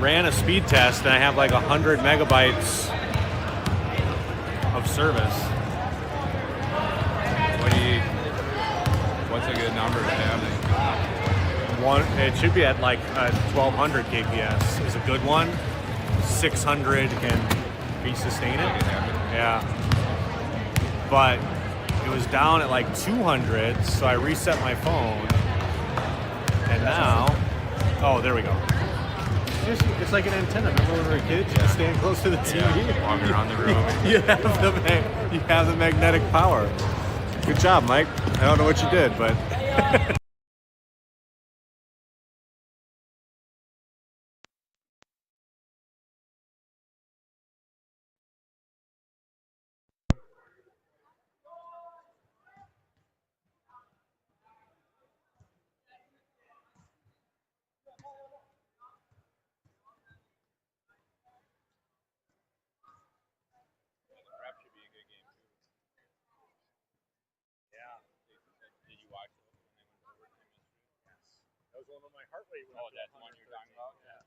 ran a speed test and I have like 100 megabytes of service. What's a good number to have? It should be at like 1200 kbps is a good one. 600 can be sustained. Yeah. But it was down at like 200, so I reset my phone. And now, oh, there we go. It's like an antenna. Remember when we were kids? You stand close to the TV. Yeah, walking around the room. you have the magnetic power. Good job, Mike. I don't know what you did, but Did you watch it when they went to overtime yesterday? yes. That was one of my heart rate. Oh, that's the one you're talking about? Yeah.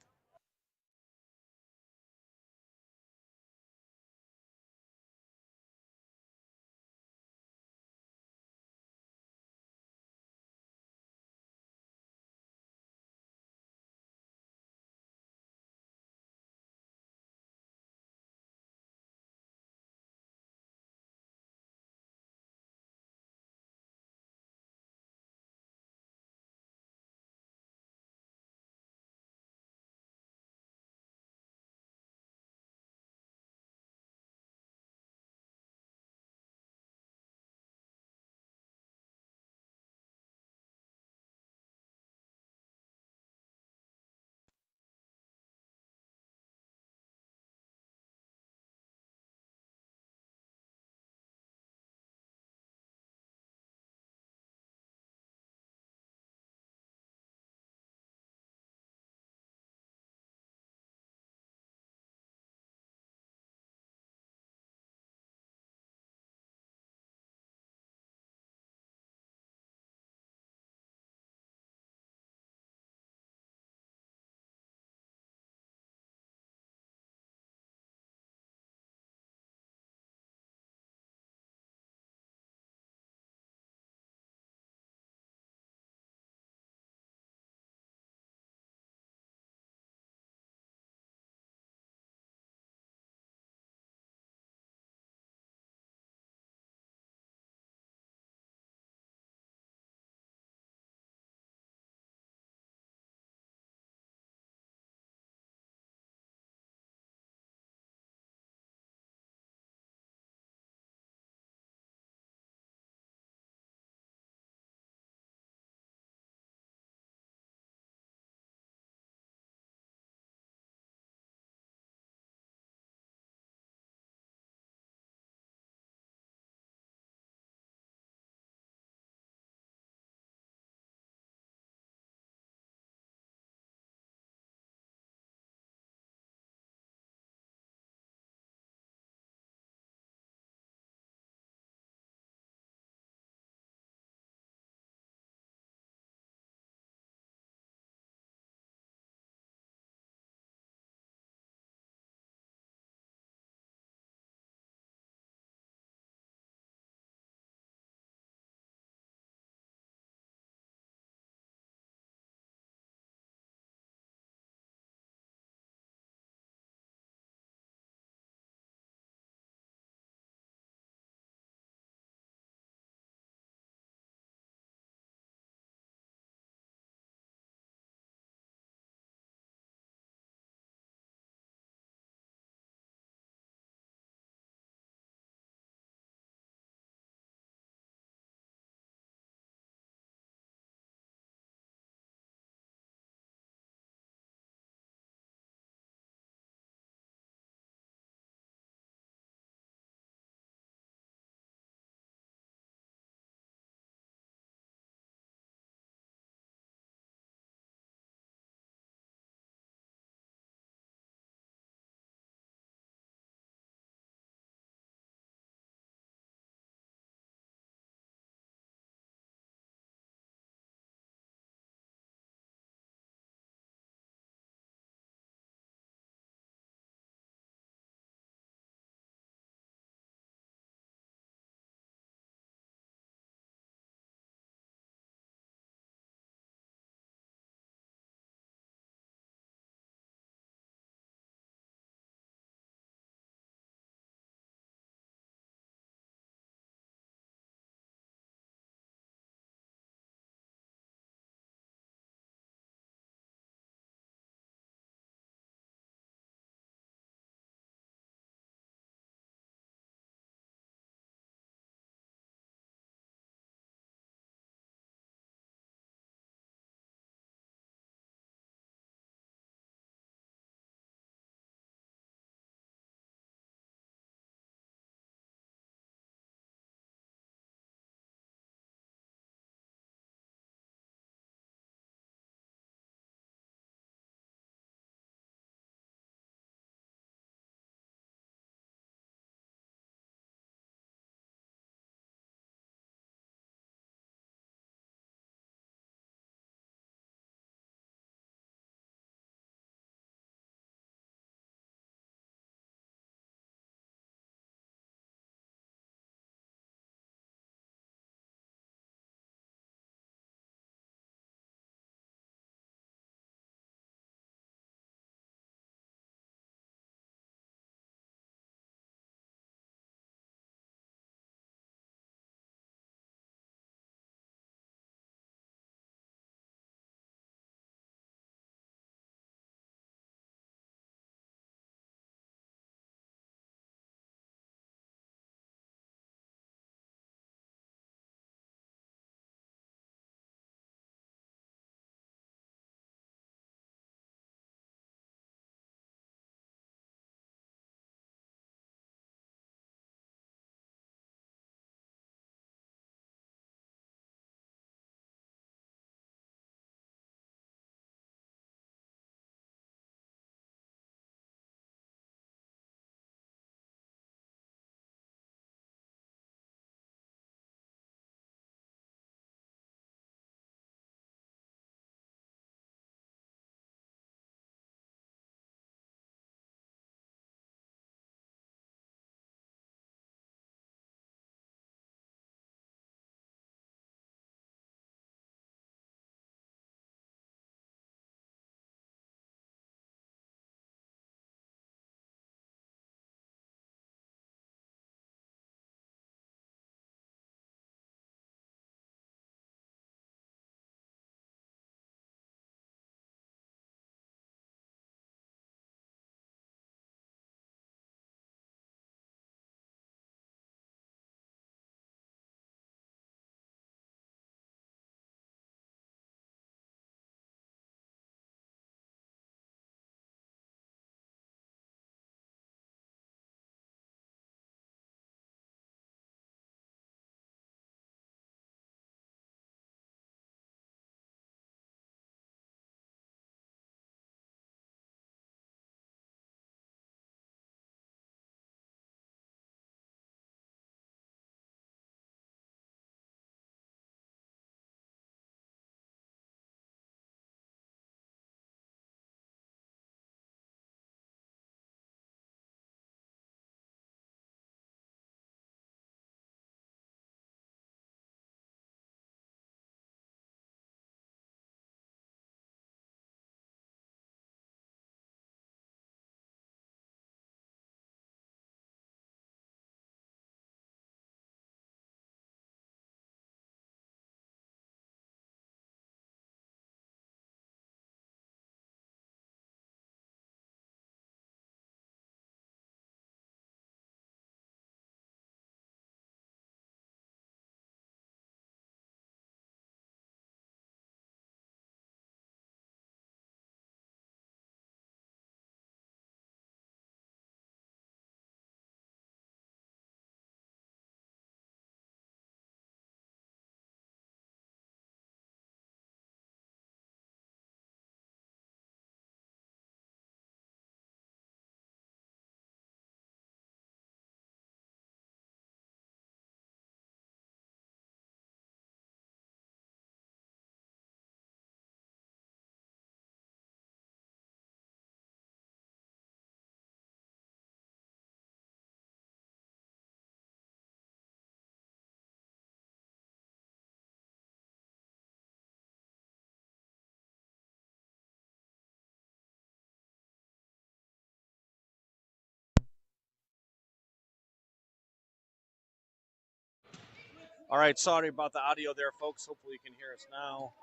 All right, sorry about the audio there, folks. Hopefully you can hear us now.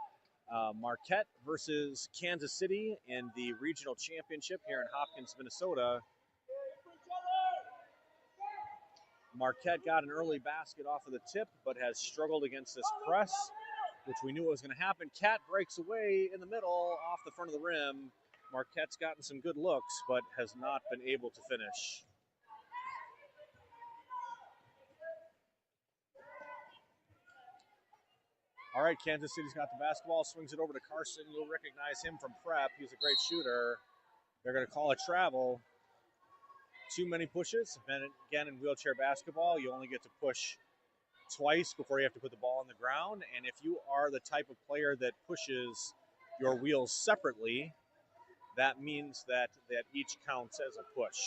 Marquette versus Kansas City in the regional championship here in Hopkins, Minnesota. Marquette got an early basket off of the tip, but has struggled against this press, which we knew was going to happen. Cat breaks away in the middle off the front of the rim. Marquette's gotten some good looks, but has not been able to finish. All right, Kansas City's got the basketball, swings it over to Carson. You'll recognize him from prep. He's a great shooter. They're going to call a travel. Too many pushes. And again, in wheelchair basketball, you only get to push twice before you have to put the ball on the ground. And if you are the type of player that pushes your wheels separately, that means that each counts as a push.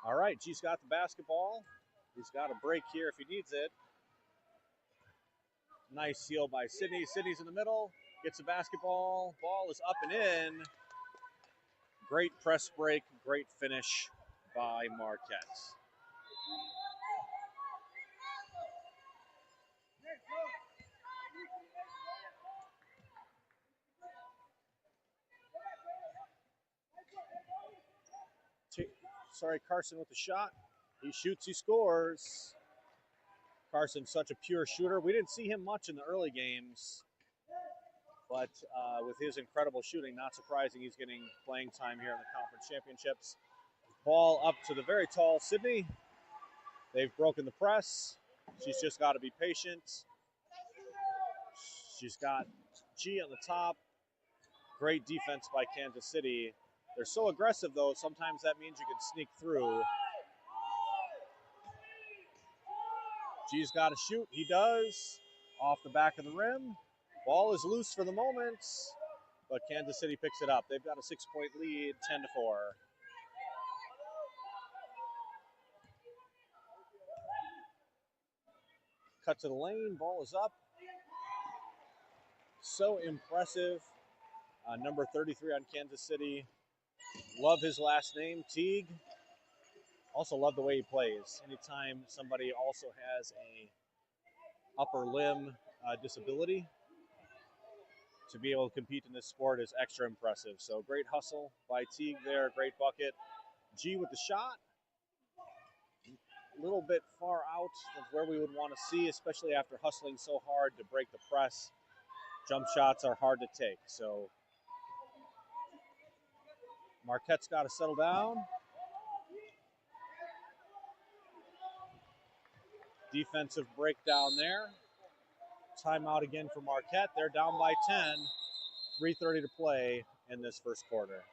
All right, G's got the basketball. He's got a break here if he needs it. Nice steal by Sydney. Sydney's in the middle, gets the basketball. Ball is up and in. Great press break, great finish by Marquette. Carson with the shot. He shoots, he scores. Carson's such a pure shooter. We didn't see him much in the early games, but with his incredible shooting, not surprising he's getting playing time here in the conference championships. Ball up to the very tall Sydney. They've broken the press. She's just got to be patient. She's got G on the top. Great defense by Kansas City. They're so aggressive, though, sometimes that means you can sneak through. G's got to shoot. He does. Off the back of the rim. Ball is loose for the moment, but Kansas City picks it up. They've got a 6-point lead, 10-4. Cut to the lane. Ball is up. So impressive. Number 33 on Kansas City. Love his last name, Teague. Also love the way he plays. Anytime somebody also has a upper limb disability, to be able to compete in this sport is extra impressive. So great hustle by Teague there, great bucket. G with the shot. A little bit far out of where we would want to see, especially after hustling so hard to break the press. Jump shots are hard to take. So Marquette's got to settle down. Defensive breakdown there. Timeout again for Marquette. They're down by 10. 3:30 to play in this first quarter.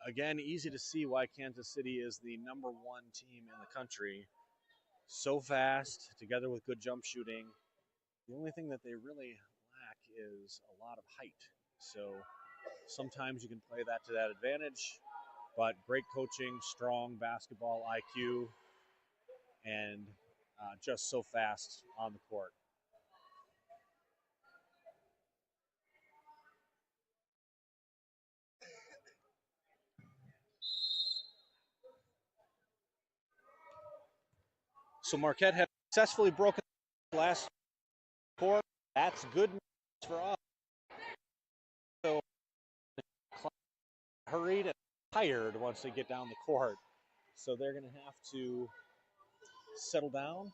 Again, easy to see why Kansas City is the number one team in the country. So fast, together with good jump shooting. The only thing that they really lack is a lot of height. So sometimes you can play that to that advantage, but great coaching, strong basketball IQ, and just so fast on the court. So Marquette has successfully broken the last quarter. That's good news for us. So hurried and tired once they get down the court. So they're going to have to settle down,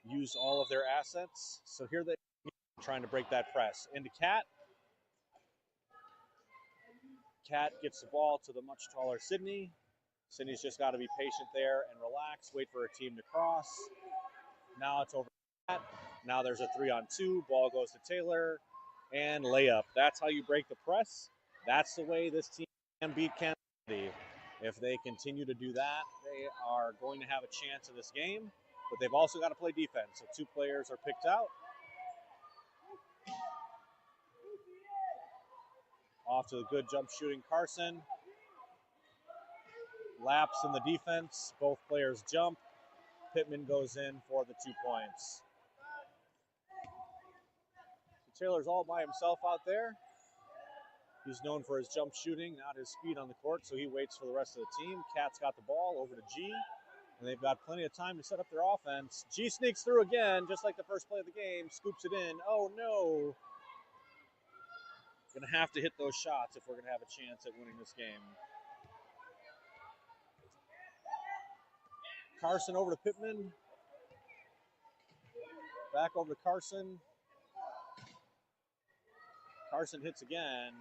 use all of their assets. So here they are trying to break that press. Into Cat. Cat gets the ball to the much taller Sydney. Sydney's just got to be patient there and relax, wait for her team to cross. Now it's over to Cat. Now there's a 3-on-2. Ball goes to Taylor. And layup. That's how you break the press. That's the way this team can beat Kansas City. If they continue to do that, they are going to have a chance in this game. But they've also got to play defense. So 2 players are picked out. Off to the good jump shooting Carson. Laps in the defense. Both players jump. Pittman goes in for the 2 points. So Taylor's all by himself out there. He's known for his jump shooting, not his speed on the court, so he waits for the rest of the team. Cat's got the ball over to G, and they've got plenty of time to set up their offense. G sneaks through again, just like the first play of the game, scoops it in. Oh, no. Going to have to hit those shots if we're going to have a chance at winning this game. Carson over to Pittman. Back over to Carson. Carson hits again.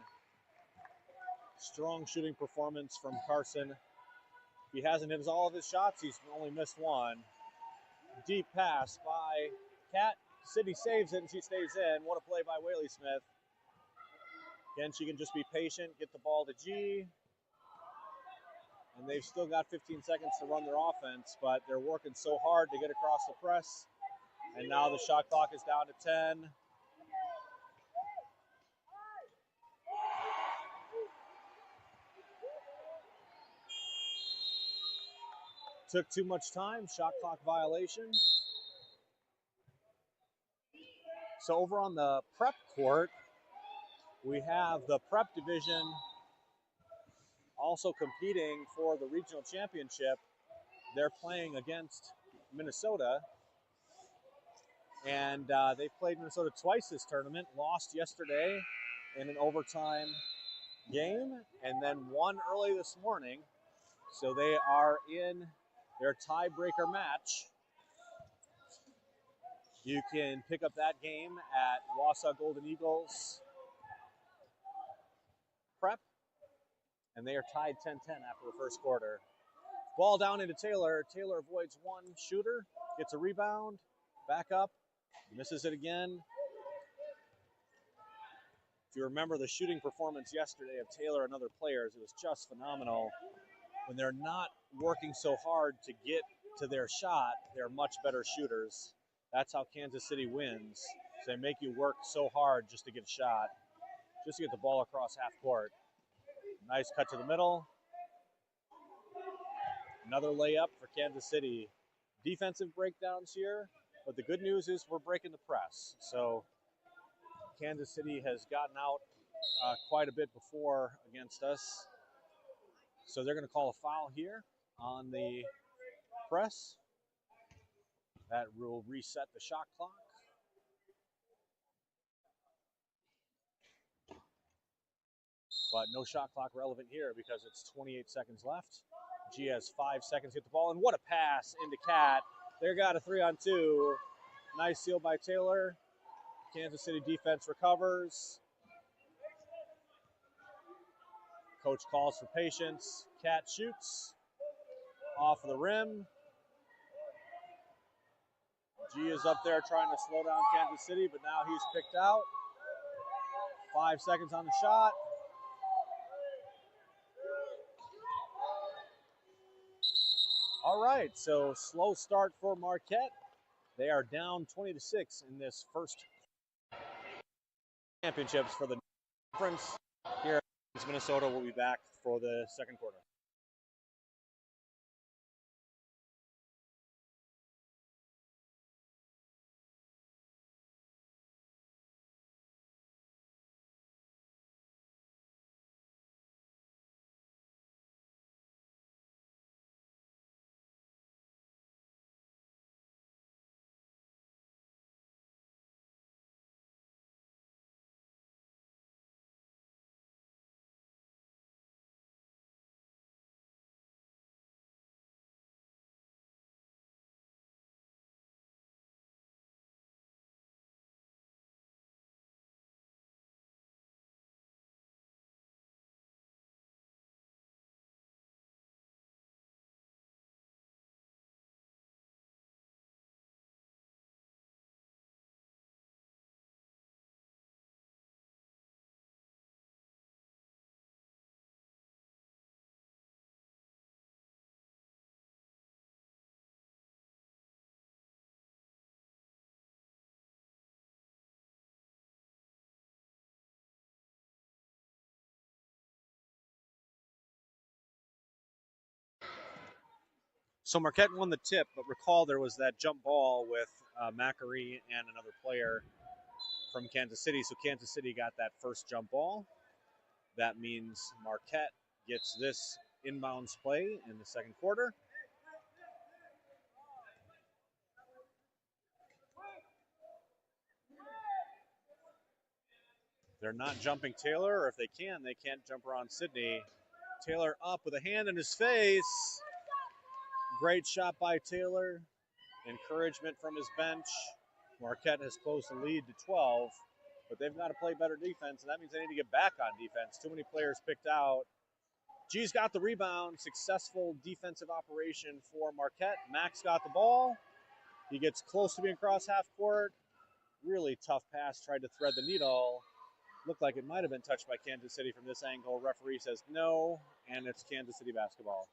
Strong shooting performance from Carson. He hasn't hit all of his shots. He's only missed one. Deep pass by Cat. Sydney saves it, and she stays in. What a play by Whaley Smith. Again, she can just be patient, get the ball to G. And they've still got 15 seconds to run their offense, but they're working so hard to get across the press. And now the shot clock is down to 10. Took too much time, shot clock violation. So over on the prep court, we have the prep division also competing for the regional championship. They're playing against Minnesota. And they played Minnesota twice this tournament, lost yesterday in an overtime game, and then won early this morning. So they are in their tiebreaker match. You can pick up that game at WASA Golden Eagles Prep, and they are tied 10-10 after the first quarter. Ball down into Taylor. Taylor avoids one shooter, gets a rebound, back up, misses it again. If you remember the shooting performance yesterday of Taylor and other players, it was just phenomenal. When they're not working so hard to get to their shot, they're much better shooters. That's how Kansas City wins. So they make you work so hard just to get a shot, just to get the ball across half court. Nice cut to the middle. Another layup for Kansas City. Defensive breakdowns here, but the good news is we're breaking the press. So Kansas City has gotten out quite a bit before against us. So they're going to call a foul here on the press. That will reset the shot clock. But no shot clock relevant here because it's 28 seconds left. G has 5 seconds to get the ball, and what a pass into Cat. They got a 3-on-2. Nice steal by Taylor. Kansas City defense recovers. Coach calls for patience. Cat shoots off of the rim. G is up there trying to slow down Kansas City, but now he's picked out. 5 seconds on the shot. All right, so slow start for Marquette. They are down 20-6 in this first championships for the conference here in Minnesota. We'll be back for the second quarter. So Marquette won the tip, but recall there was that jump ball with Macari and another player from Kansas City. So Kansas City got that first jump ball. That means Marquette gets this inbounds play in the second quarter. They're not jumping Taylor, or if they can, they can't jump around Sydney. Taylor up with a hand in his face. Great shot by Taylor. Encouragement from his bench. Marquette has closed the lead to 12, but they've got to play better defense, and that means they need to get back on defense. Too many players picked out. G's got the rebound. Successful defensive operation for Marquette. Max got the ball. He gets close to being across half court. Really tough pass, tried to thread the needle. Looked like it might have been touched by Kansas City from this angle. Referee says no, and it's Kansas City basketball.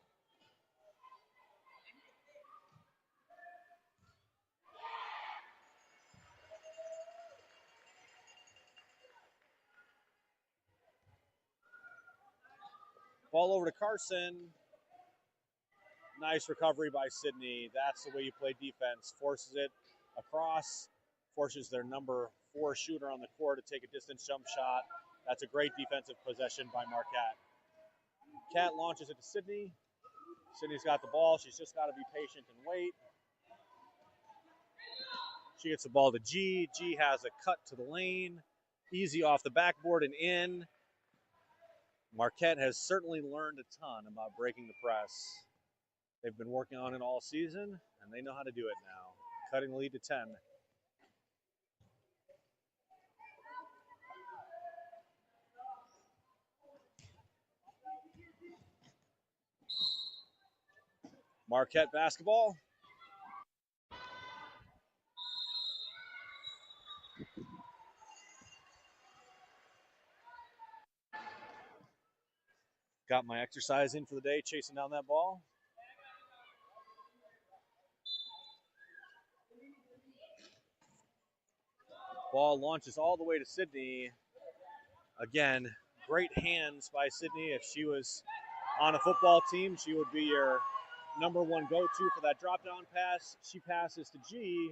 Ball over to Carson. Nice recovery by Sydney. That's the way you play defense. Forces it across, forces their number 4 shooter on the court to take a distance jump shot. That's a great defensive possession by Marquette. Cat launches it to Sydney. Sydney's got the ball. She's just got to be patient and wait. She gets the ball to G. G has a cut to the lane. Easy off the backboard and in. Marquette has certainly learned a ton about breaking the press. They've been working on it all season, and they know how to do it now. Cutting the lead to 10. Marquette basketball. Got my exercise in for the day, chasing down that ball. Ball launches all the way to Sydney. Again, great hands by Sydney. If she was on a football team, she would be your number 1 go-to for that drop-down pass. She passes to G.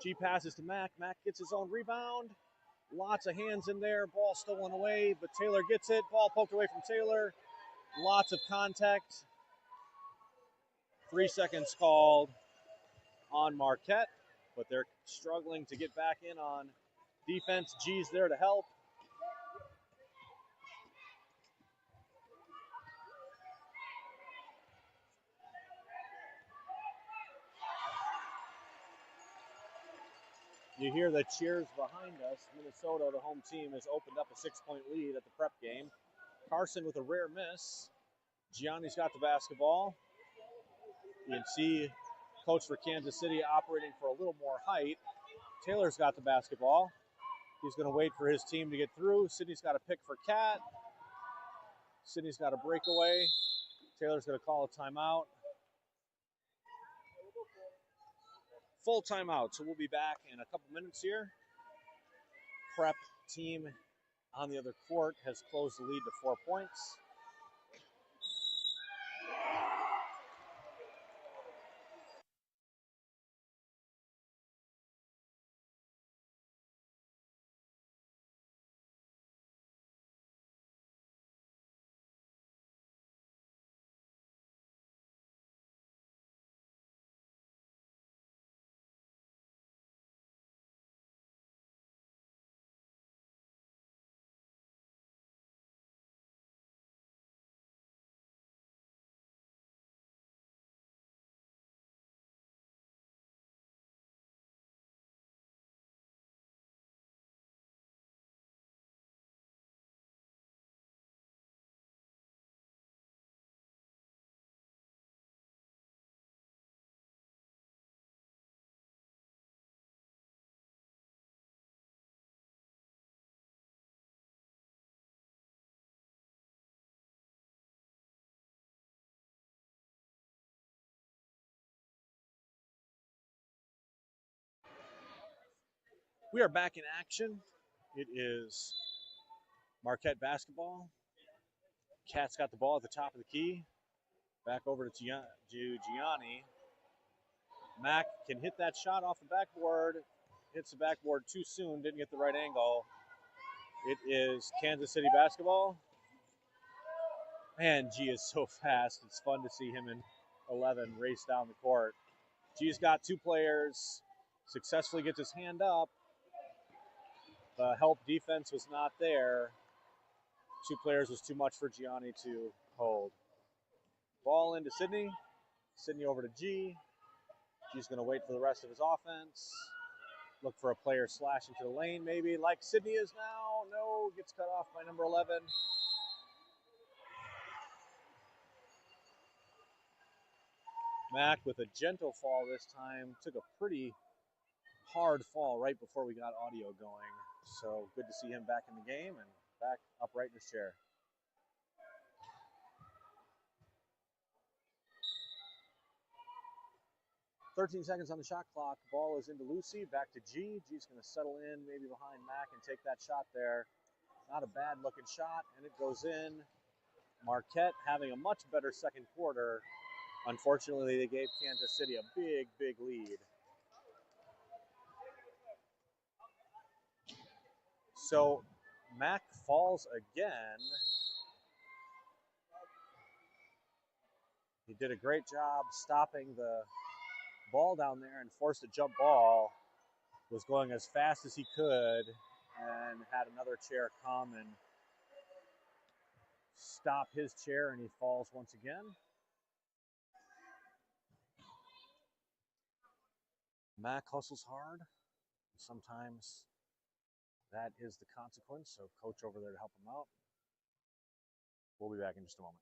G passes to Mac. Mac gets his own rebound. Lots of hands in there. Ball stolen away, but Taylor gets it. Ball poked away from Taylor. Lots of contact. 3 seconds called on Marquette, but they're struggling to get back in on defense. G's there to help. You hear the cheers behind us. Minnesota, the home team, has opened up a 6-point lead at the prep game. Carson with a rare miss. Gianni's got the basketball. You can see coach for Kansas City operating for a little more height. Taylor's got the basketball. He's going to wait for his team to get through. Sydney's got a pick for Cat. Sydney's got a breakaway. Taylor's going to call a timeout. Full timeout, so we'll be back in a couple minutes here. Prep team on the other court has closed the lead to 4 points. We are back in action. It is Marquette basketball. Cat's got the ball at the top of the key. Back over to Gianni. Mac can hit that shot off the backboard. Hits the backboard too soon. Didn't get the right angle. It is Kansas City basketball. Man, G is so fast. It's fun to see him in 11 race down the court. G's got two players. Successfully gets his hand up. The help defense was not there. Two players was too much for Gianni to hold. Ball into Sydney. Sydney over to G. G's going to wait for the rest of his offense. Look for a player slash into the lane, maybe, like Sydney is now. No, gets cut off by number 11. Mac with a gentle fall this time. Took a pretty hard fall right before we got audio going. So good to see him back in the game and back upright in his chair. "13 seconds on the shot clock. Ball is into Lucy. Back to G. G's going to settle in maybe behind Mac and take that shot there. Not a bad looking shot, and it goes in. Marquette having a much better second quarter. Unfortunately, they gave Kansas City a big, big lead. So Mac falls again. He did a great job stopping the ball down there and forced a jump ball. Was going as fast as he could and had another chair come and stop his chair, and he falls once again. Mac hustles hard. Sometimes that is the consequence, so coach over there to help him out. We'll be back in just a moment.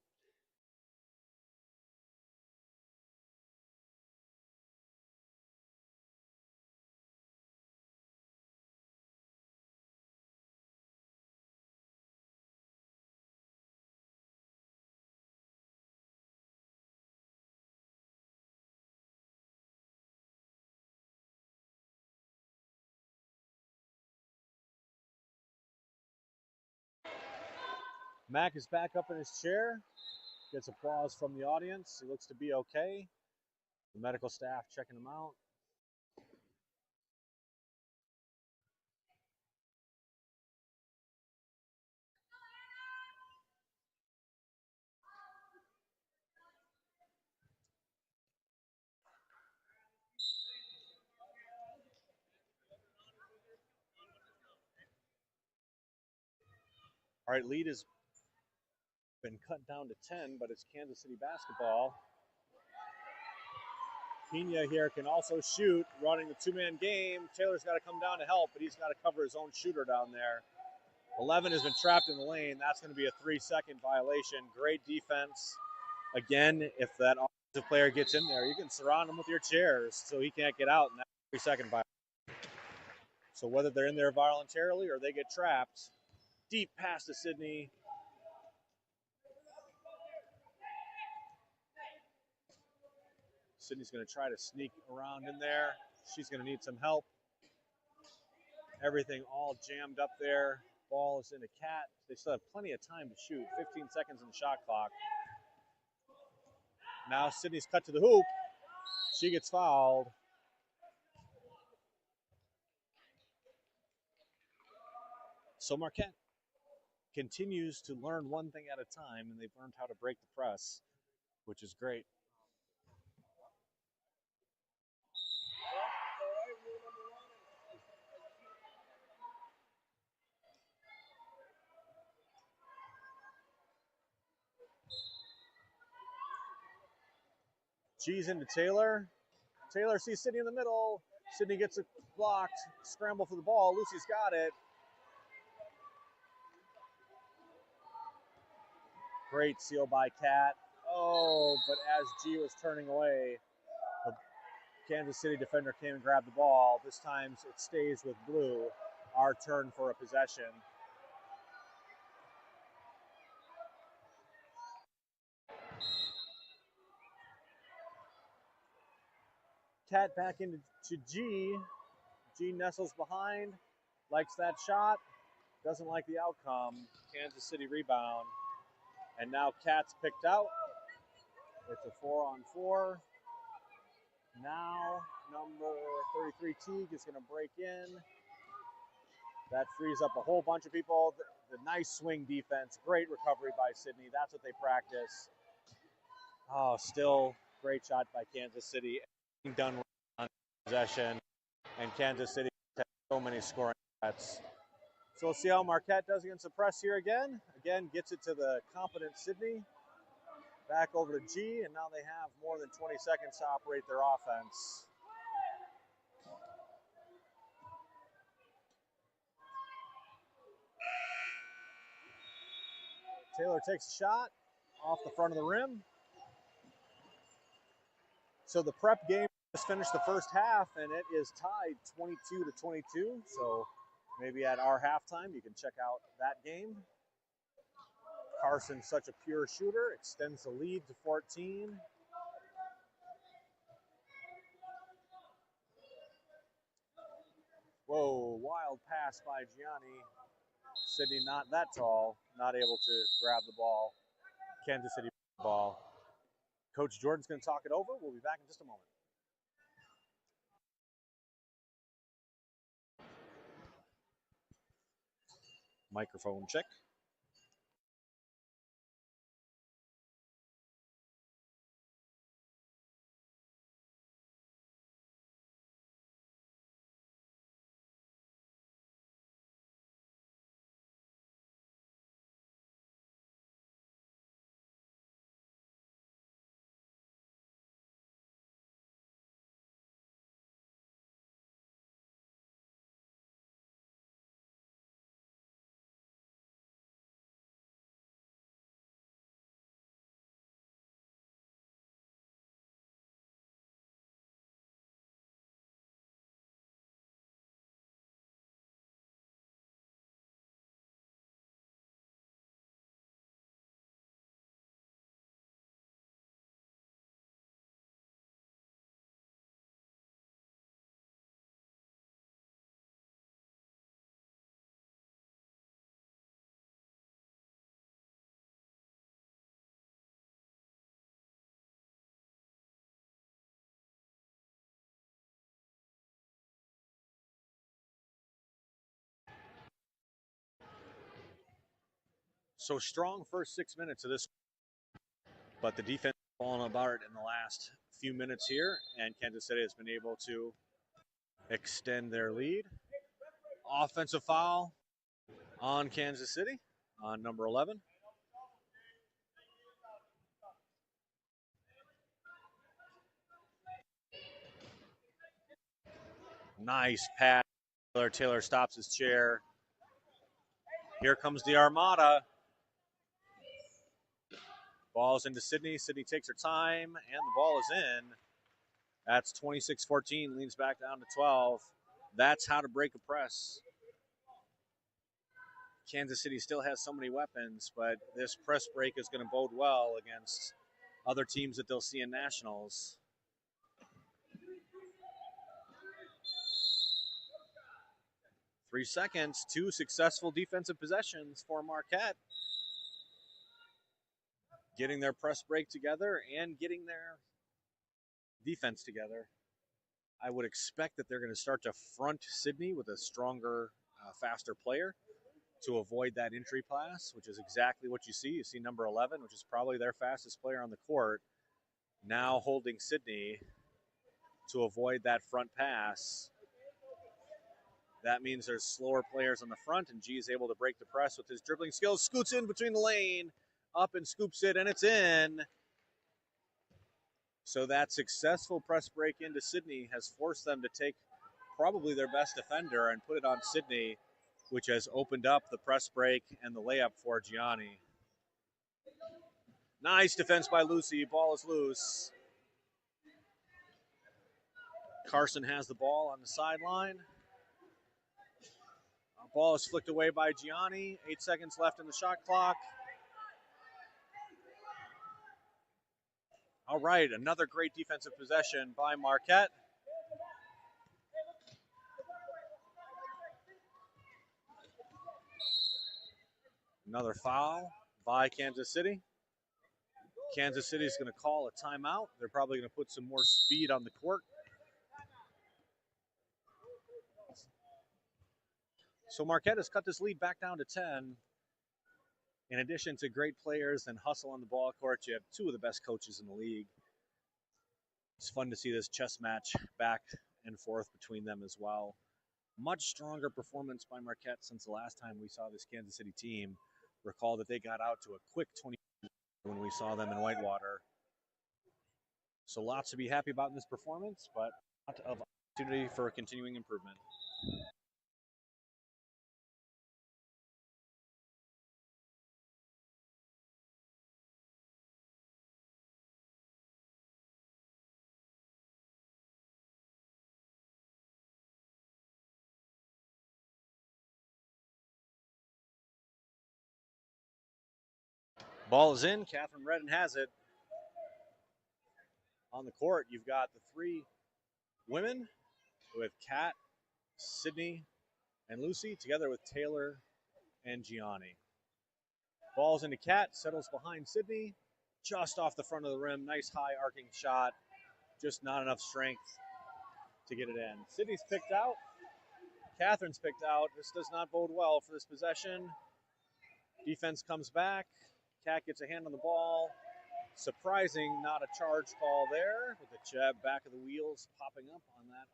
Mac is back up in his chair. Gets applause from the audience. He looks to be okay. The medical staff checking him out. All right, lead has been cut down to 10, but it's Kansas City basketball. Pena here can also shoot, running the two-man game. Taylor's got to come down to help, but he's got to cover his own shooter down there. 11 has been trapped in the lane. That's going to be a 3-second violation. Great defense. Again, if that offensive player gets in there, you can surround him with your chairs so he can't get out in that 3-second violation. So whether they're in there voluntarily or they get trapped, deep pass to Sydney. Sydney's going to try to sneak around in there. She's going to need some help. Everything all jammed up there. Ball is in a cat. They still have plenty of time to shoot. 15 seconds on the shot clock. Now Sydney's cut to the hoop. She gets fouled. So Marquette continues to learn one thing at a time, and they've learned how to break the press, which is great. G's into Taylor. Taylor sees Sydney in the middle. Sydney gets it blocked. Scramble for the ball. Lucy's got it. Great seal by Cat. Oh, but as G was turning away, the Kansas City defender came and grabbed the ball. This time it stays with blue. Our turn for a possession. Cat back into G. G nestles behind, likes that shot, doesn't like the outcome. Kansas City rebound. And now Cat's picked out. It's a 4-on-4. Now, number 33, Teague, is going to break in. That frees up a whole bunch of people. The nice swing defense, great recovery by Sydney. That's what they practice. Oh, still great shot by Kansas City. Done on possession, and Kansas City has so many scoring threats. So we'll see how Marquette does against the press here again. Again, gets it to the competent Sydney. Back over to G, and now they have more than 20 seconds to operate their offense. Taylor takes a shot off the front of the rim. So the prep game just finished the first half, and it is tied 22-22. So maybe at our halftime, you can check out that game. Carson's such a pure shooter, extends the lead to 14. Whoa, wild pass by Gianni. Sydney not that tall, not able to grab the ball. Kansas City ball. Coach Jordan's going to talk it over. We'll be back in just a moment. Microphone check. So strong first 6 minutes of this, but the defense has fallen apart in the last few minutes here, and Kansas City has been able to extend their lead. Offensive foul on Kansas City on number 11. Nice pass. Taylor stops his chair. Here comes the Armada. Ball's into Sydney. Sydney takes her time, and the ball is in. That's 26-14, leans back down to 12. That's how to break a press. Kansas City still has so many weapons, but this press break is going to bode well against other teams that they'll see in nationals. Three seconds, two successful defensive possessions for Marquette. Getting their press break together and getting their defense together. I would expect that they're going to start to front Sydney with a stronger, faster player to avoid that entry pass, which is exactly what you see. You see number 11, which is probably their fastest player on the court, now holding Sydney to avoid that front pass. That means there's slower players on the front, and G is able to break the press with his dribbling skills. Scoots in between the lane, up and scoops it, and it's in. So that successful press break into Sydney has forced them to take probably their best defender and put it on Sydney, which has opened up the press break and the layup for Gianni. Nice defense by Lucy. Ball is loose. Carson has the ball on the sideline. Ball is flicked away by Gianni. 8 seconds left in the shot clock. All right, another great defensive possession by Marquette. Another foul by Kansas City. Kansas City is going to call a timeout. They're probably going to put some more speed on the court. So Marquette has cut this lead back down to 10. In addition to great players and hustle on the ball court, you have two of the best coaches in the league. It's fun to see this chess match back and forth between them as well. Much stronger performance by Marquette since the last time we saw this Kansas City team. Recall that they got out to a quick 20 when we saw them in Whitewater. So lots to be happy about in this performance, but a lot of opportunity for continuing improvement. Ball is in. Catherine Redden has it. On the court, you've got the three women with Kat, Sydney, and Lucy, together with Taylor and Gianni. Ball's into Kat, settles behind Sydney, just off the front of the rim. Nice high arcing shot, just not enough strength to get it in. Sydney's picked out. Catherine's picked out. This does not bode well for this possession. Defense comes back. Kat gets a hand on the ball. Surprising, not a charge call there, with the jab back of the wheels popping up on that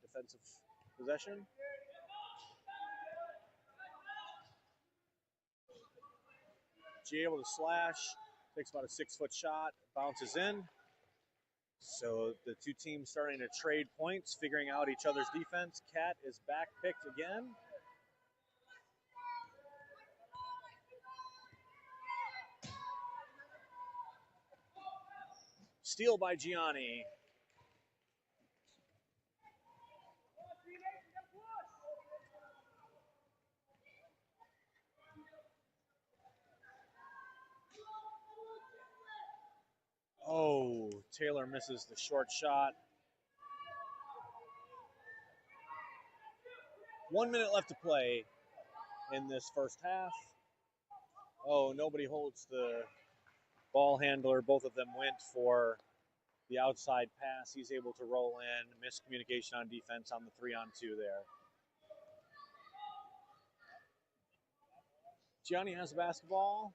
defensive possession. G able to slash, takes about a 6-foot shot, bounces in. So the two teams starting to trade points, figuring out each other's defense. Kat is back picked again. Steal by Gianni. Oh, Taylor misses the short shot. 1 minute left to play in this first half. Oh, nobody holds the ball handler. Both of them went for the outside pass. He's able to roll in. Miscommunication on defense on the 3-on-2 there. Gianni has the basketball.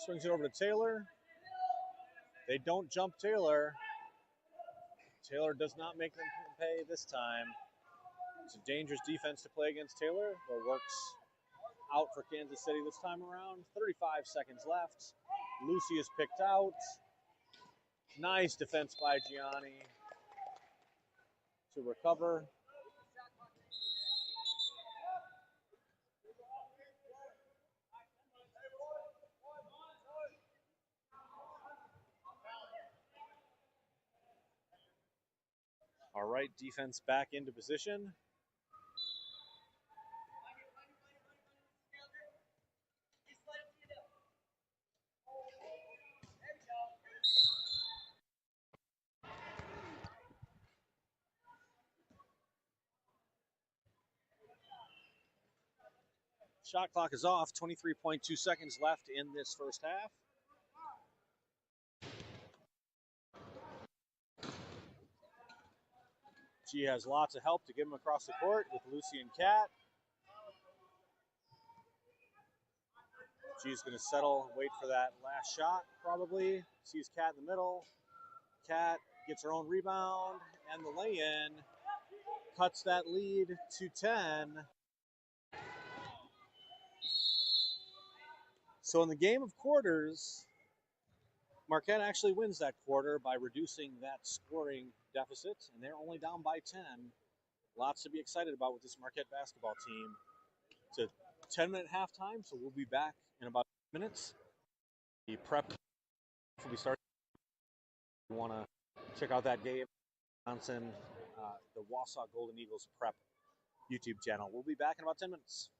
Swings it over to Taylor. They don't jump Taylor. Taylor does not make them pay this time. It's a dangerous defense to play against Taylor, but works out for Kansas City this time around. 35 seconds left. Lucy is picked out. Nice defense by Gianni to recover. All right, defense back into position. Shot clock is off. 23.2 seconds left in this first half. She has lots of help to get him across the court with Lucy and Kat. She's going to settle and wait for that last shot, probably. Sees Kat in the middle. Kat gets her own rebound, and the lay-in cuts that lead to 10. So in the game of quarters, Marquette actually wins that quarter by reducing that scoring deficit, and they're only down by 10. Lots to be excited about with this Marquette basketball team. It's a 10-minute halftime, so we'll be back in about minutes. The prep will be starting. If you want to check out that game, Johnson, the WASA Golden Eagles prep YouTube channel. We'll be back in about 10 minutes.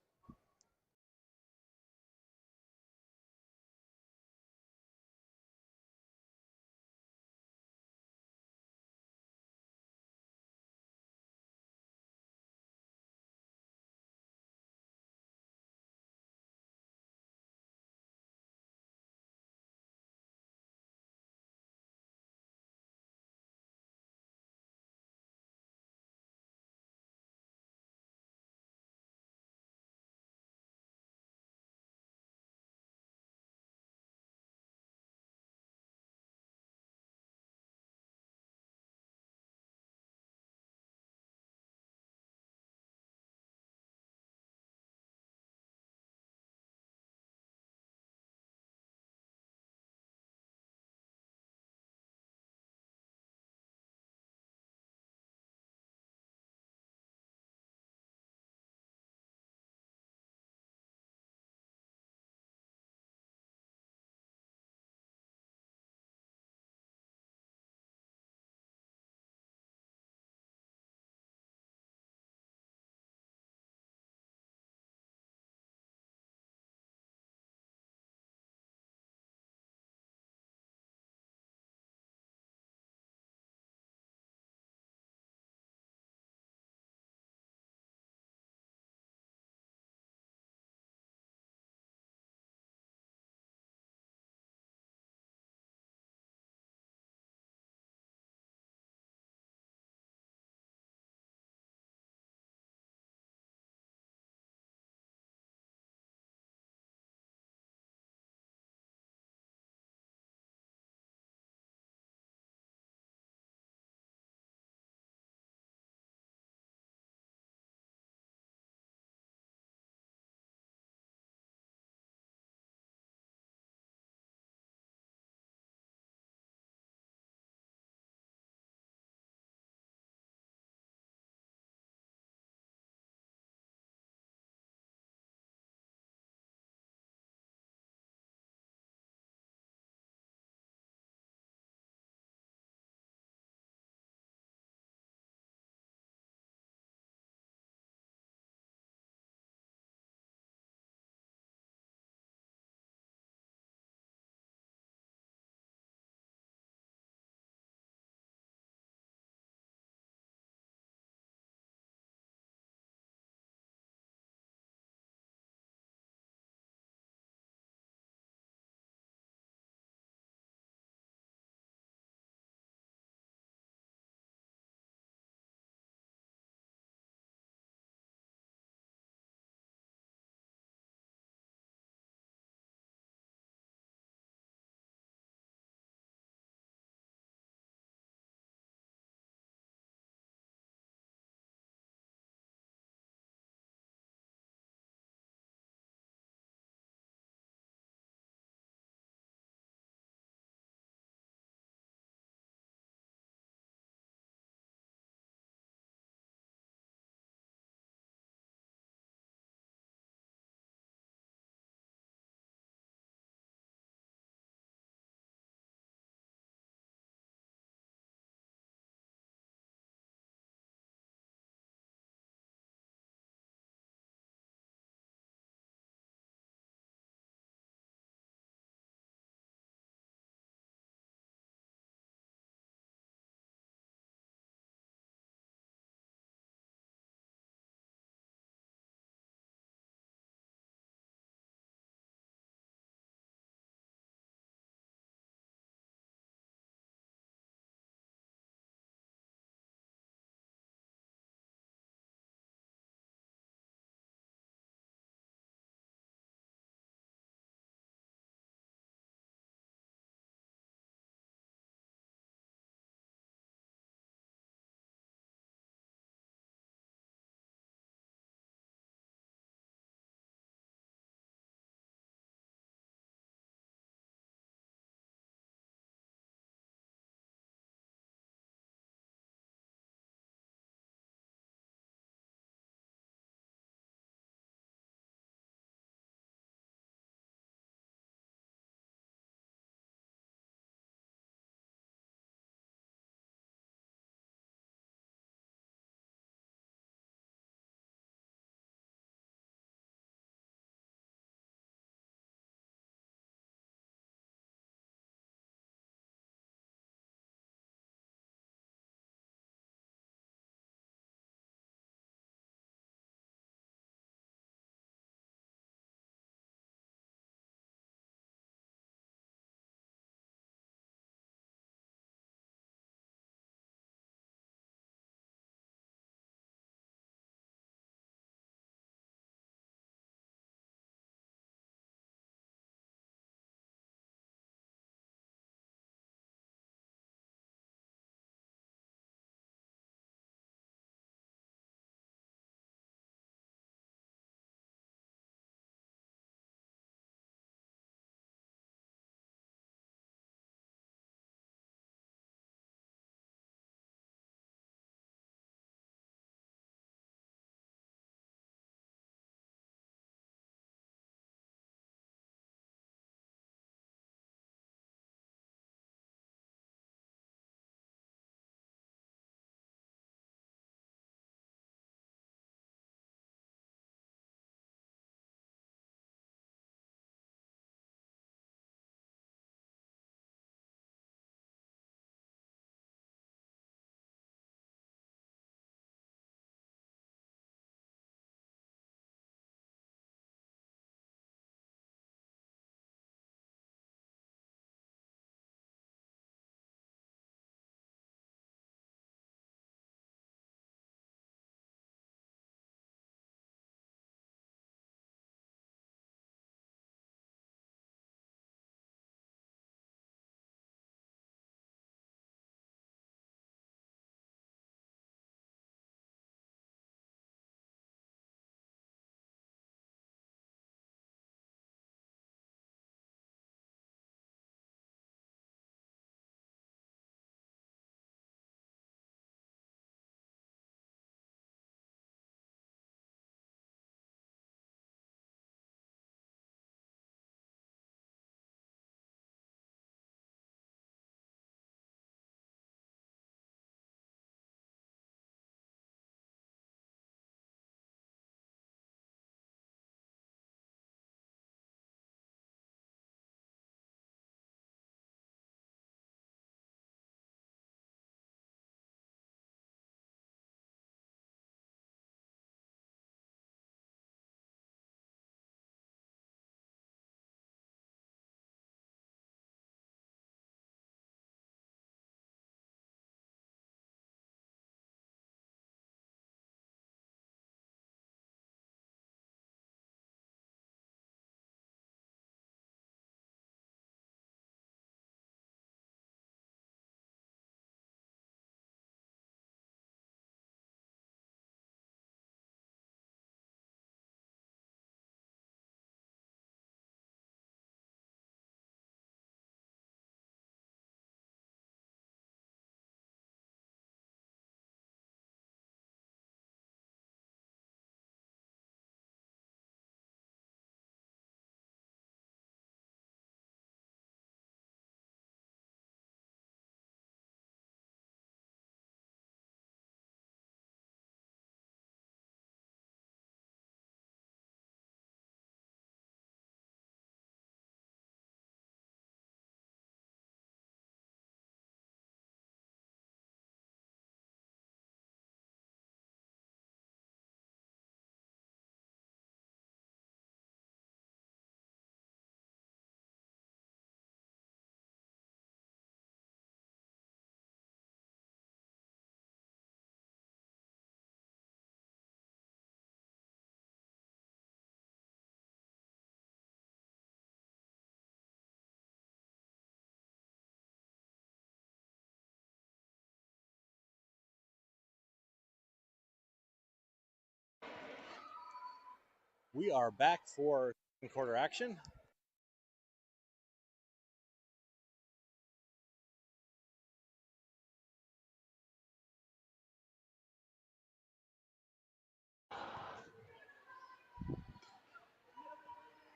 We are back for second quarter action.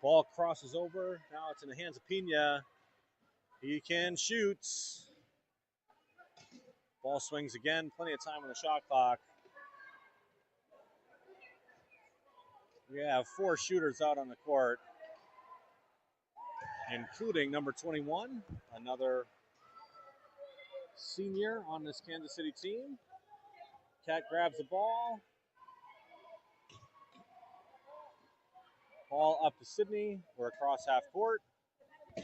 Ball crosses over. Now it's in the hands of Pena. He can shoot. Ball swings again. Plenty of time on the shot clock. We have 4 shooters out on the court, including number 21, another senior on this Kansas City team. Cat grabs the ball. Ball up to Sydney. We're across half court.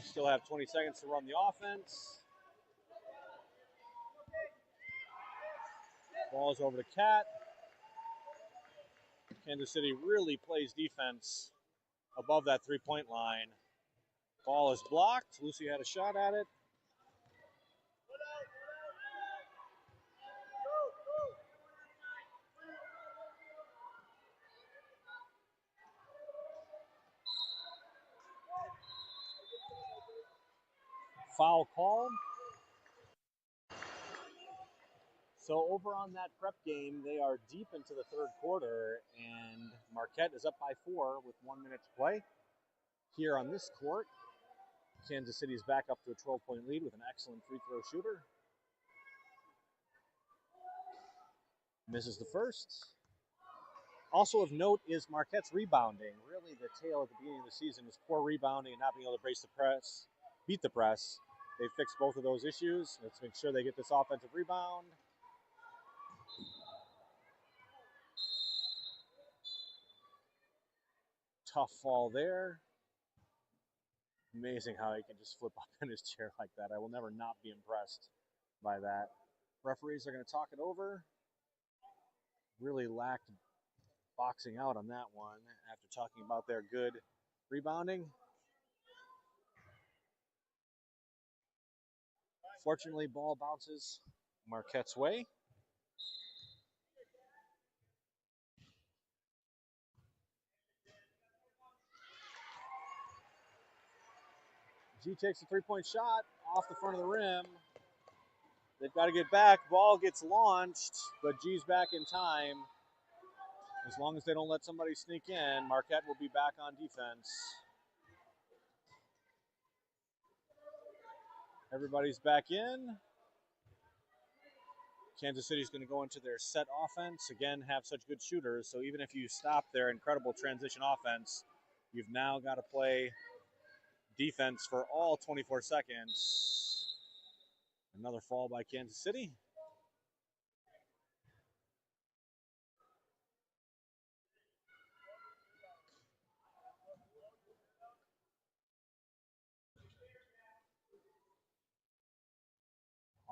Still have 20 seconds to run the offense. Ball's over to Cat. Kansas City really plays defense above that three-point line. Ball is blocked. Lucy had a shot at it. Foul call. So over on that prep game, they are deep into the third quarter, and Marquette is up by 4 with 1 minute to play. Here on this court, Kansas City is back up to a 12-point lead with an excellent free throw shooter. Misses the first. Also of note is Marquette's rebounding. Really, the tale at the beginning of the season was poor rebounding and not being able to beat the press. They fixed both of those issues. Let's make sure they get this offensive rebound. Tough fall there. Amazing how he can just flip up in his chair like that. I will never not be impressed by that. Referees are going to talk it over. Really lacked boxing out on that one after talking about their good rebounding. Fortunately, ball bounces Marquette's way. G takes a three-point shot off the front of the rim. They've got to get back. Ball gets launched, but G's back in time. As long as they don't let somebody sneak in, Marquette will be back on defense. Everybody's back in. Kansas City's going to go into their set offense. Again, have such good shooters, so even if you stop their incredible transition offense, you've now got to play defense for all 24 seconds. Another fall by Kansas City.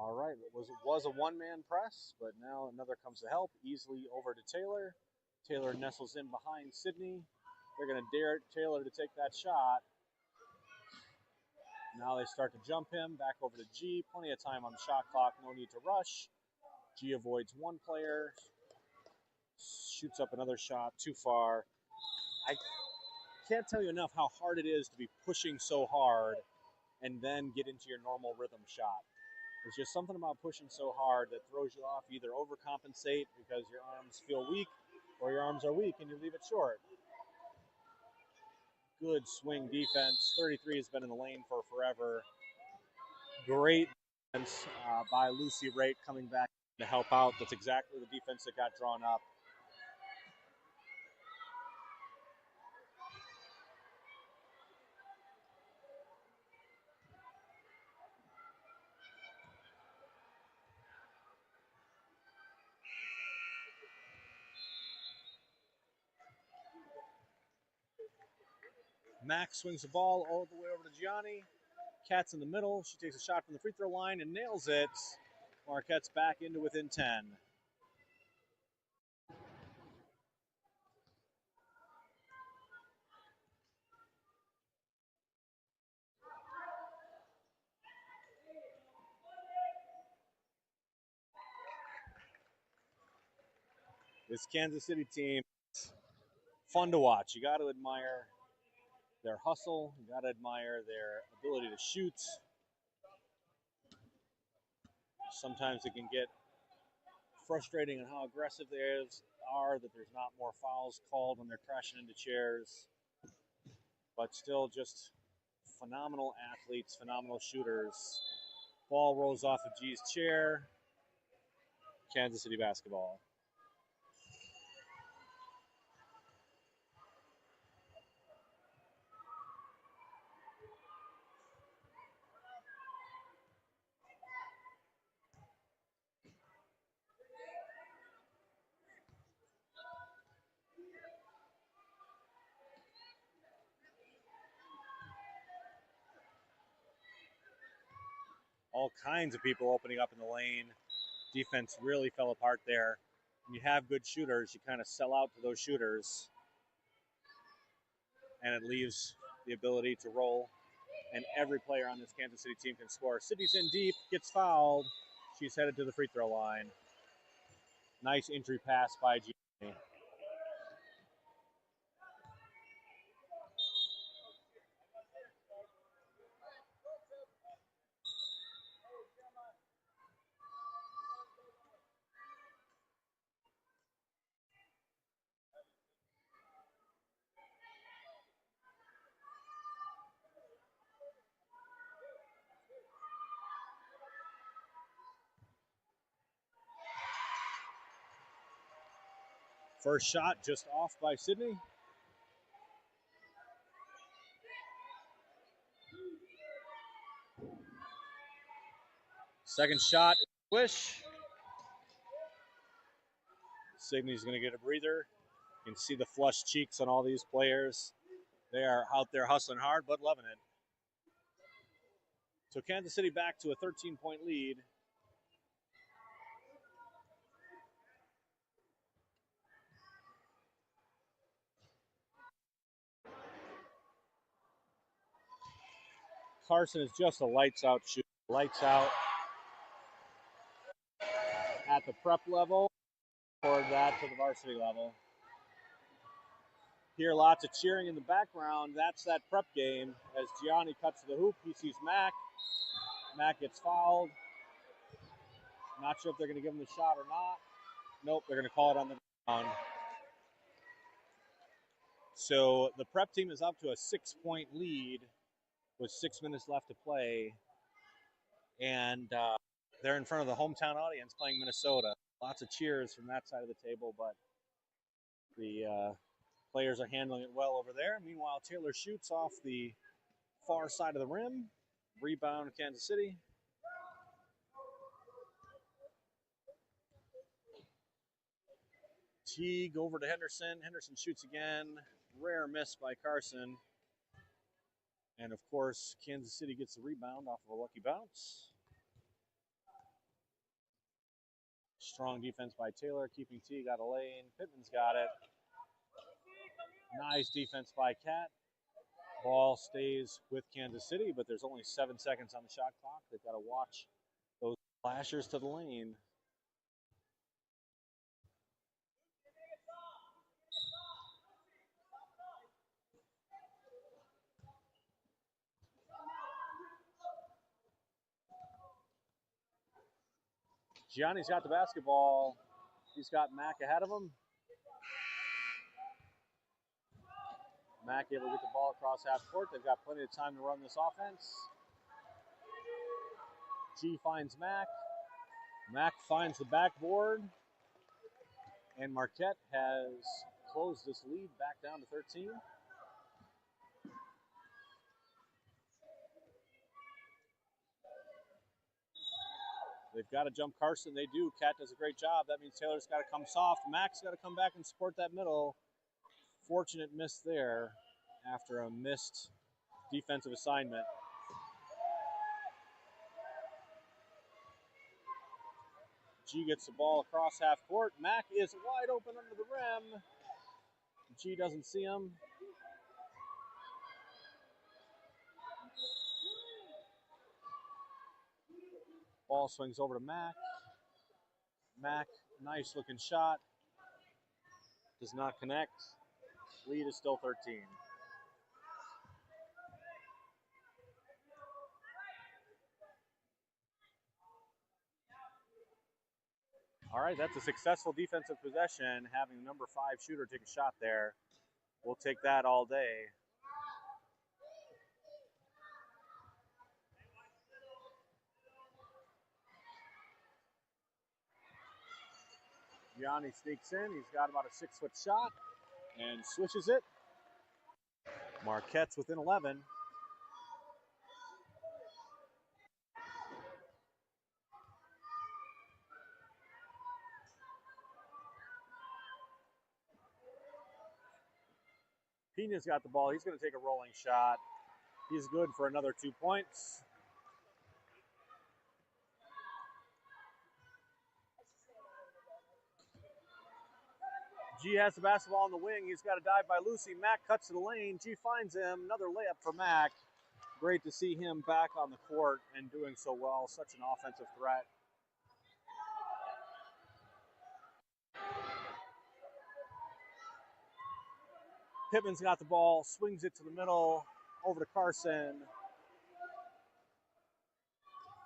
All right, it was a one-man press, but now another comes to help. Easily over to Taylor. Taylor nestles in behind Sydney. They're going to dare Taylor to take that shot. Now they start to jump him. Back over to G. Plenty of time on the shot clock. No need to rush. G avoids one player. Shoots up another shot. Too far. I can't tell you enough how hard it is to be pushing so hard and then get into your normal rhythm shot. There's just something about pushing so hard that throws you off. You either overcompensate because your arms feel weak, or your arms are weak and you leave it short. Good swing defense. 33 has been in the lane for forever. Great defense by Lucy Raitt coming back to help out. That's exactly the defense that got drawn up. Max swings the ball all the way over to Gianni. Cat's in the middle. She takes a shot from the free throw line and nails it. Marquette's back into within 10. This Kansas City team fun to watch. You got to admire their hustle. You got to admire their ability to shoot. Sometimes it can get frustrating on how aggressive they are, that there's not more fouls called when they're crashing into chairs. But still just phenomenal athletes, phenomenal shooters. Ball rolls off of G's chair. Kansas City basketball. All kinds of people opening up in the lane. Defense really fell apart there. When you have good shooters, you kind of sell out to those shooters, and it leaves the ability to roll. And every player on this Kansas City team can score. Sydney's in deep, gets fouled. She's headed to the free throw line. Nice entry pass by Gianni. First shot just off by Sydney. Second shot, swish. Sydney's going to get a breather. You can see the flushed cheeks on all these players. They are out there hustling hard, but loving it. So Kansas City back to a 13-point lead. Carson is just a lights out shooter. Lights out at the prep level, or that to the varsity level. Hear lots of cheering in the background. That's that prep game. As Gianni cuts to the hoop, he sees Mac. Mac gets fouled. Not sure if they're going to give him the shot or not. Nope, they're going to call it on the ground. So the prep team is up to a 6-point lead with 6 minutes left to play. And they're in front of the hometown audience playing Minnesota. Lots of cheers from that side of the table, but the players are handling it well over there. Meanwhile, Taylor shoots off the far side of the rim. Rebound, Kansas City. Teague over to Henderson. Henderson shoots again. Rare miss by Carson. And, of course, Kansas City gets the rebound off of a lucky bounce. Strong defense by Taylor, keeping Teague out of lane. Pittman's got it. Nice defense by Cat. Ball stays with Kansas City, but there's only 7 seconds on the shot clock. They've got to watch those flashers to the lane. Gianni's got the basketball. He's got Mac ahead of him. Mac able to get the ball across half court. They've got plenty of time to run this offense. G finds Mac. Mac finds the backboard. And Marquette has closed this lead back down to 13. They've got to jump Carson. They do. Cat does a great job. That means Taylor's got to come soft. Mac's got to come back and support that middle. Fortunate miss there after a missed defensive assignment. G gets the ball across half court. Mac is wide open under the rim. G doesn't see him. Ball swings over to Mac. Mac, nice looking shot. Does not connect. Lead is still 13. All right, that's a successful defensive possession, having the number 5 shooter take a shot there. We'll take that all day. Gianni sneaks in. He's got about a 6-foot shot and swishes it. Marquette's within 11. Pena's got the ball. He's going to take a rolling shot. He's good for another 2 points. G has the basketball on the wing. He's got a dive by Lucy. Mack cuts to the lane. G finds him. Another layup for Mack. Great to see him back on the court and doing so well. Such an offensive threat. Pittman's got the ball, swings it to the middle, over to Carson.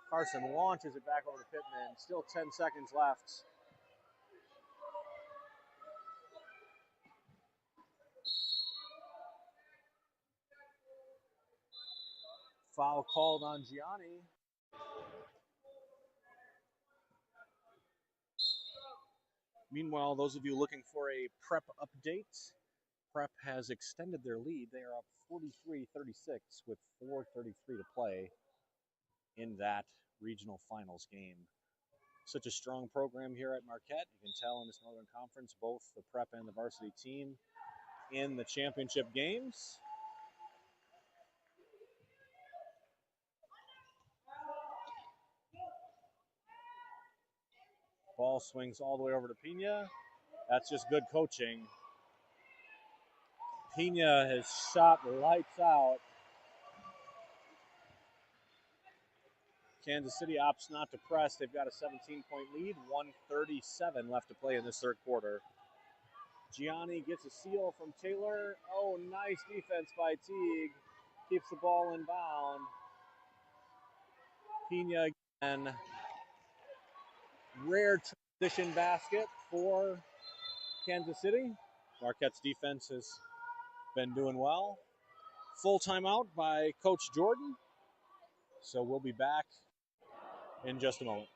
Carson launches it back over to Pittman. Still 10 seconds left. Foul called on Gianni. Meanwhile, those of you looking for a prep update, Prep has extended their lead. They are up 43-36 with 4:33 to play in that regional finals game. Such a strong program here at Marquette. You can tell in this Northern Conference, both the prep and the varsity team in the championship games. Ball swings all the way over to Pena. That's just good coaching. Pena has shot lights out. Kansas City opts not to press. They've got a 17-point lead, 1:37 left to play in this third quarter. Gianni gets a steal from Taylor. Oh, nice defense by Teague. Keeps the ball in bound. Pena again. Rare transition basket for Kansas City. Marquette's defense has been doing well. Full timeout by Coach Jordan. So we'll be back in just a moment.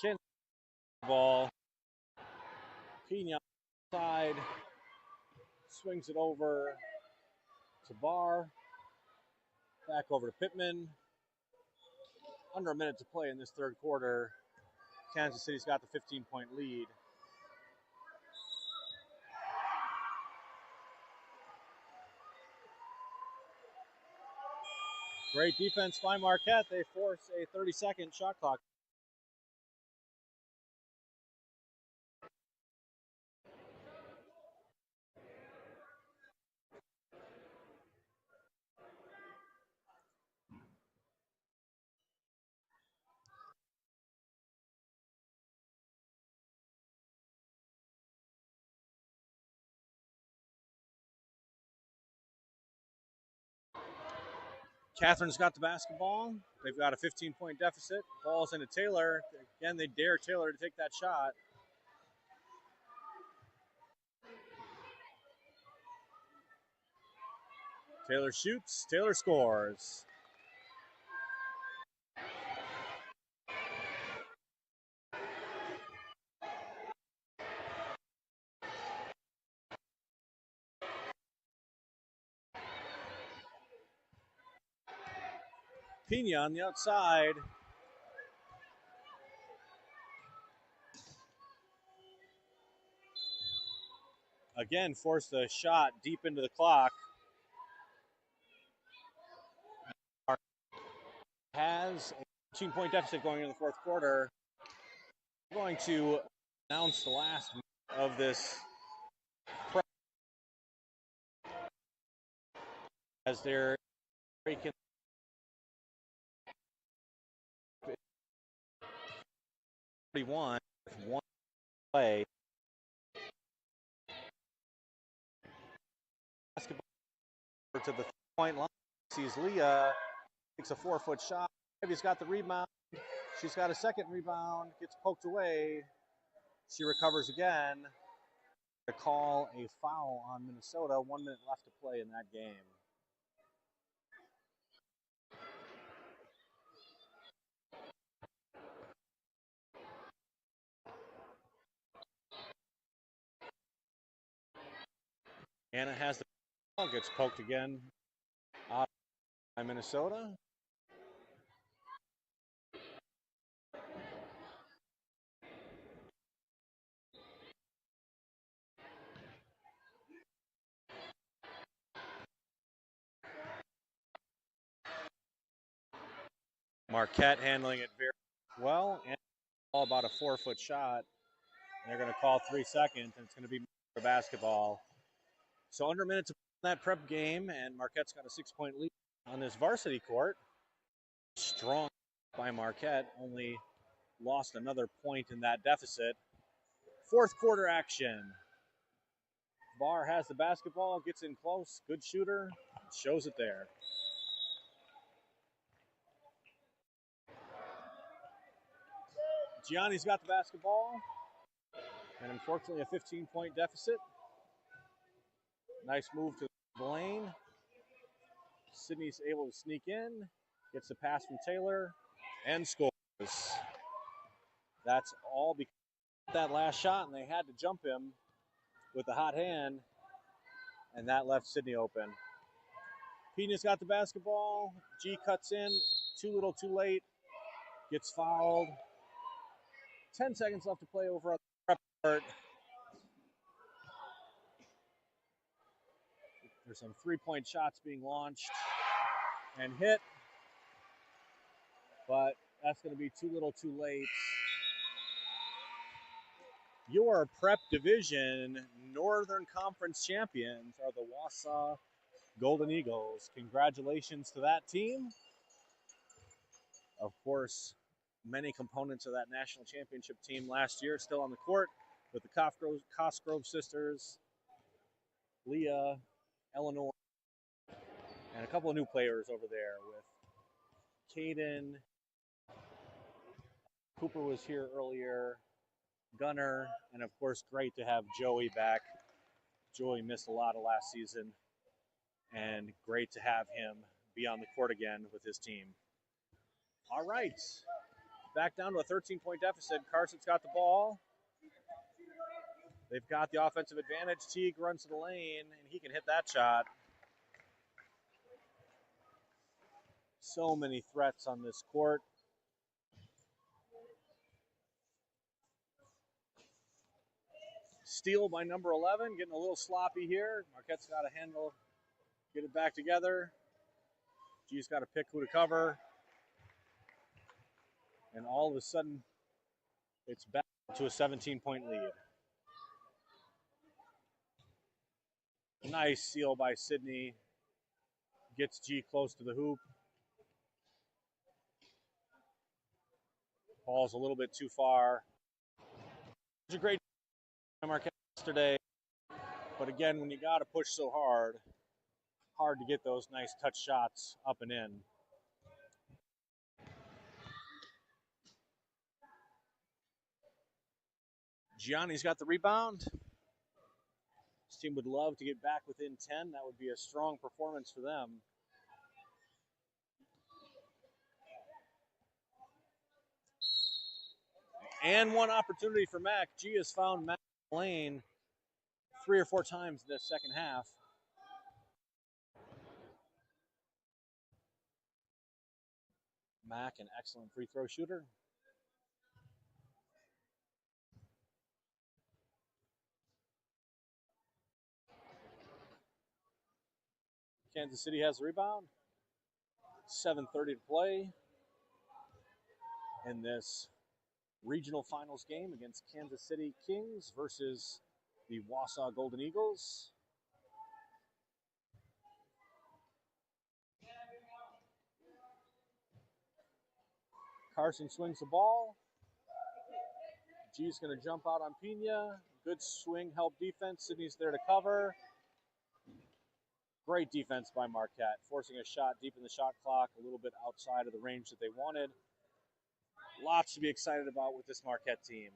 Kansas ball. Pena side. Swings it over to Barr. Back over to Pittman. Under a minute to play in this third quarter. Kansas City's got the 15-point lead. Great defense by Marquette. They force a 30-second shot clock. Catherine's got the basketball. They've got a 15-point deficit. Ball's into Taylor. Again, they dare Taylor to take that shot. Taylor shoots. Taylor scores. Pena on the outside. Again, forced a shot deep into the clock. Has a 15-point deficit going into the fourth quarter. We're going to announce the last of this prep as they're breaking 41 with one play. Basketball to the 3-point line. Sees Leah, takes a 4-foot shot. He's got the rebound. She's got a second rebound. Gets poked away. She recovers again. To call a foul on Minnesota. 1 minute left to play in that game. Anna has the ball, gets poked again by Minnesota. Marquette handling it very well, and all about a 4-foot shot. And they're going to call 3 seconds, and it's going to be basketball. So under a minute to play that prep game, and Marquette's got a 6-point lead on this varsity court. Strong by Marquette, only lost another point in that deficit. Fourth quarter action. Barr has the basketball, gets in close, good shooter, shows it there. Gianni's got the basketball, and unfortunately a 15-point deficit. Nice move to the lane. Sydney's able to sneak in, gets the pass from Taylor, and scores. That's all because of that last shot, and they had to jump him with a hot hand, and that left Sydney open. Pena's got the basketball. G cuts in, too little, too late, gets fouled. 10 seconds left to play over on the prep court. There's some 3-point shots being launched and hit, but that's going to be too little, too late. Your prep division Northern Conference champions are the WASA Golden Eagles. Congratulations to that team. Of course, many components of that national championship team last year still on the court with the Cosgrove sisters, Leah, Eleanor, and a couple of new players over there with Caden. Cooper was here earlier, Gunner, and of course, great to have Joey back. Joey missed a lot of last season, and great to have him be on the court again with his team. All right, back down to a 13-point deficit. Carson's got the ball. They've got the offensive advantage. Teague runs to the lane, and he can hit that shot. So many threats on this court. Steal by number 11, getting a little sloppy here. Marquette's got to handle, get it back together. G's got to pick who to cover. And all of a sudden, it's back to a 17-point lead. Nice steal by Sydney. Gets G close to the hoop. Ball's a little bit too far. It was a great Marquette yesterday, but again, when you got to push so hard, hard to get those nice touch shots up and in. Gianni's got the rebound. This team would love to get back within 10. That would be a strong performance for them. And one opportunity for Mac. G has found Mac Lane 3 or 4 times in this second half. Mac, an excellent free throw shooter. Kansas City has the rebound. 7:30 to play in this regional finals game against Kansas City Kings versus the WASA Golden Eagles. Carson swings the ball. G's going to jump out on Pena. Good swing, help defense. Sydney's there to cover. Great defense by Marquette, forcing a shot deep in the shot clock, a little bit outside of the range that they wanted. Lots to be excited about with this Marquette team.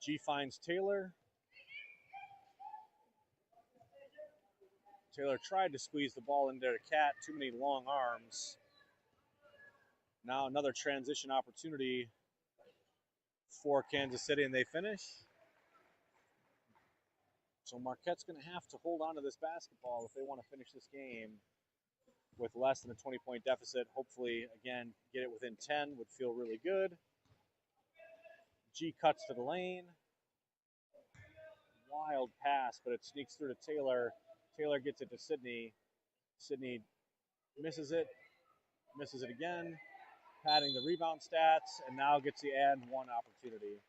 G finds Taylor. Taylor tried to squeeze the ball in there to Cat. Too many long arms. Now another transition opportunity for Kansas City, and they finish. So Marquette's going to have to hold on to this basketball if they want to finish this game with less than a 20-point deficit. Hopefully, again, get it within 10 would feel really good. G cuts to the lane. Wild pass, but it sneaks through to Taylor. Taylor gets it to Sydney. Sydney misses it again, padding the rebound stats, and now gets the and one opportunity.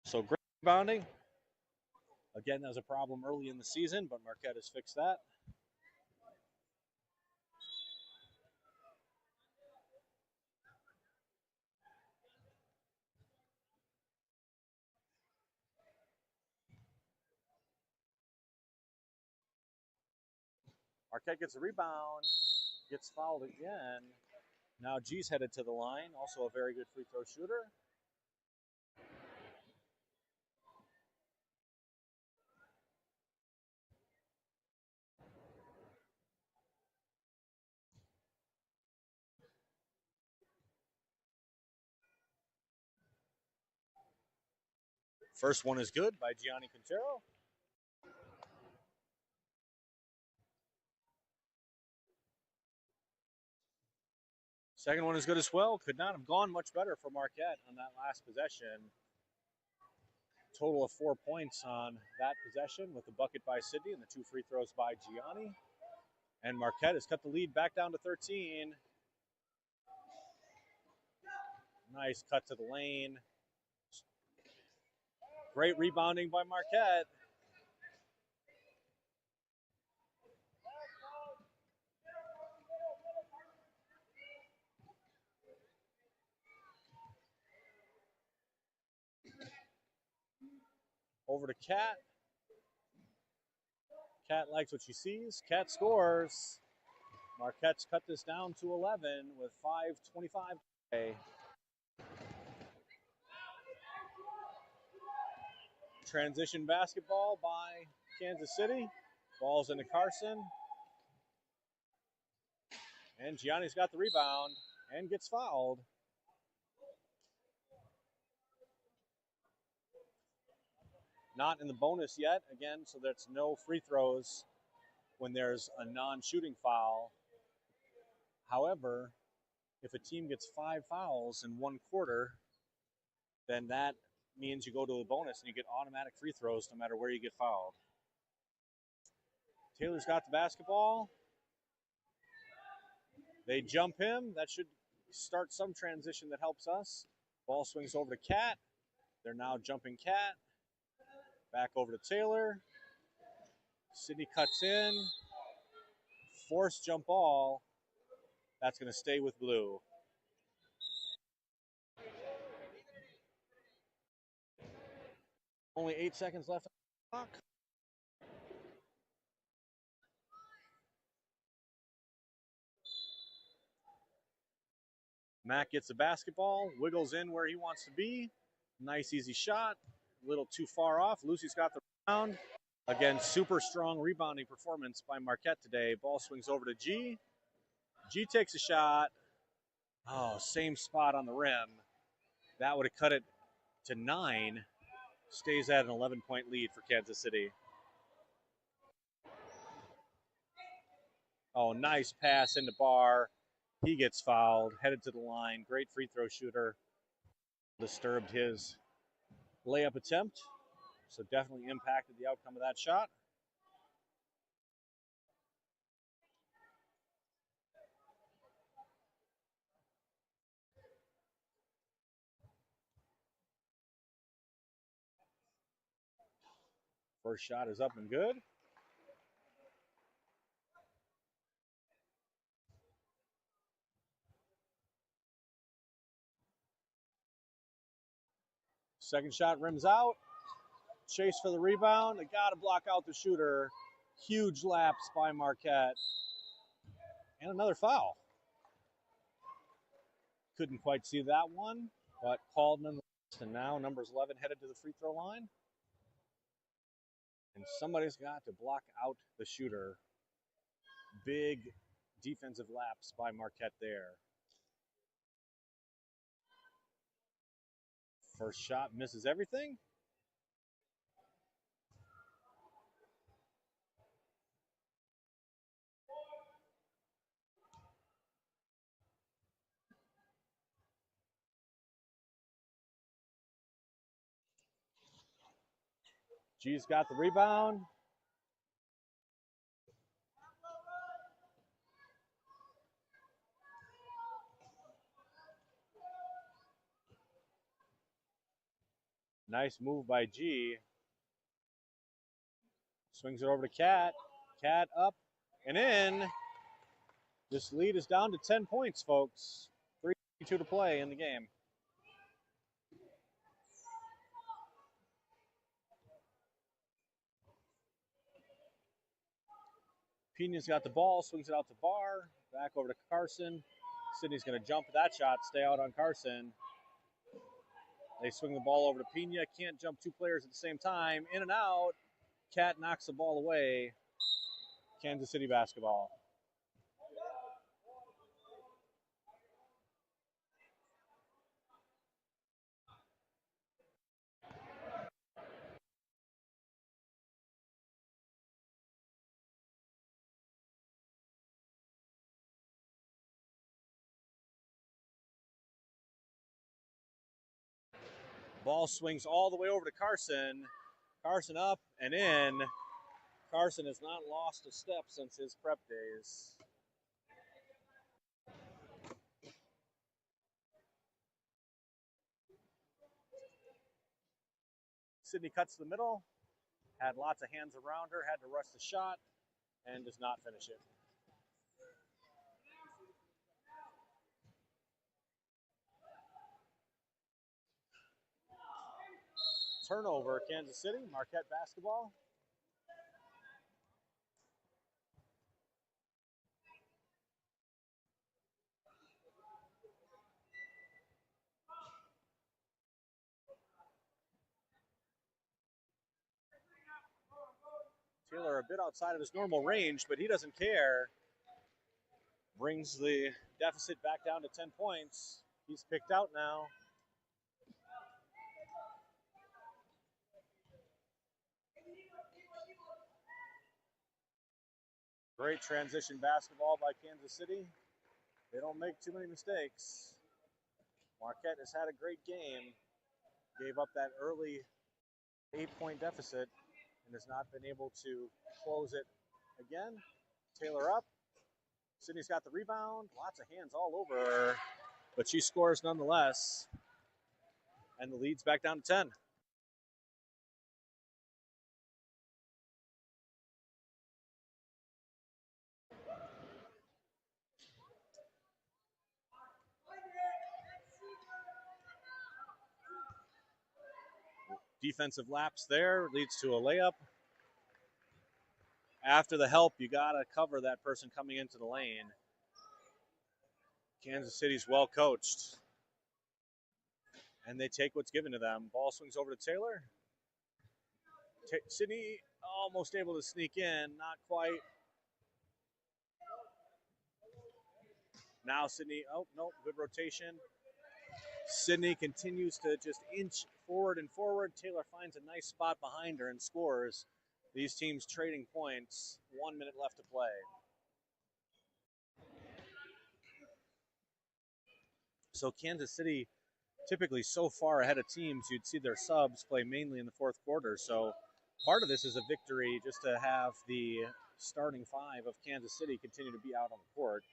So great rebounding. Again, that was a problem early in the season, but Marquette has fixed that. Marquette gets a rebound, gets fouled again. Now G's headed to the line, also a very good free throw shooter. First one is good by Gianni Quintero. Second one is good as well. Could not have gone much better for Marquette on that last possession. Total of 4 points on that possession with the bucket by Sydney and the 2 free throws by Gianni. And Marquette has cut the lead back down to 13. Nice cut to the lane. Great rebounding by Marquette. Over to Cat. Cat likes what she sees. Cat scores. Marquette's cut this down to 11 with 5:25 to play. Transition basketball by Kansas City. Ball's into Carson. And Gianni's got the rebound and gets fouled. Not in the bonus yet, again, so there's no free throws when there's a non-shooting foul. However, if a team gets 5 fouls in 1 quarter, then that means you go to a bonus and you get automatic free throws no matter where you get fouled. Taylor's got the basketball. They jump him. That should start some transition that helps us. Ball swings over to Cat. They're now jumping Cat. Back over to Taylor. Sydney cuts in. Forced jump ball. That's going to stay with blue. Only 8 seconds left on the clock. Matt gets the basketball, wiggles in where he wants to be. Nice, easy shot. A little too far off. Lucy's got the rebound. Again, super strong rebounding performance by Marquette today. Ball swings over to G. G takes a shot. Oh, same spot on the rim. That would have cut it to 9. Stays at an 11-point lead for Kansas City. Oh, nice pass into Barr. He gets fouled, headed to the line. Great free throw shooter. Disturbed his layup attempt, so definitely impacted the outcome of that shot. First shot is up and good. Second shot rims out. Chase for the rebound. They got to block out the shooter. Huge lapse by Marquette. And another foul. Couldn't quite see that one, but called nonetheless. And now numbers 11 headed to the free throw line. And somebody's got to block out the shooter. Big defensive lapse by Marquette there. First shot misses everything. G's got the rebound. Nice move by G. Swings it over to Cat. Cat up and in. This lead is down to 10 points, folks. 3:2 to play in the game. Pena's got the ball, swings it out to Barr. Back over to Carson. Sydney's going to jump that shot, stay out on Carson. They swing the ball over to Pena. Can't jump two players at the same time. In and out. Cat knocks the ball away. Kansas City basketball. Ball swings all the way over to Carson. Carson up and in. Carson has not lost a step since his prep days. Sydney cuts to the middle. Had lots of hands around her. Had to rush the shot and does not finish it. Turnover, Kansas City, Marquette basketball. Taylor a bit outside of his normal range, but he doesn't care. Brings the deficit back down to 10 points. He's picked out now. Great transition basketball by Kansas City. They don't make too many mistakes. Marquette has had a great game. Gave up that early 8-point deficit and has not been able to close it again. Taylor up. Sydney's got the rebound. Lots of hands all over her, but she scores nonetheless. And the lead's back down to 10. defensive lapse there leads to a layup. After the help, you got to cover that person coming into the lane. Kansas City's well coached. And they take what's given to them. Ball swings over to Taylor. Sydney almost able to sneak in, not quite. Now Sydney, oh, no, good rotation. Sydney continues to just inch forward and forward. Taylor finds a nice spot behind her and scores. These teams trading points. 1 minute left to play. So Kansas City typically so far ahead of teams, you'd see their subs play mainly in the fourth quarter. So part of this is a victory just to have the starting five of Kansas City continue to be out on the court.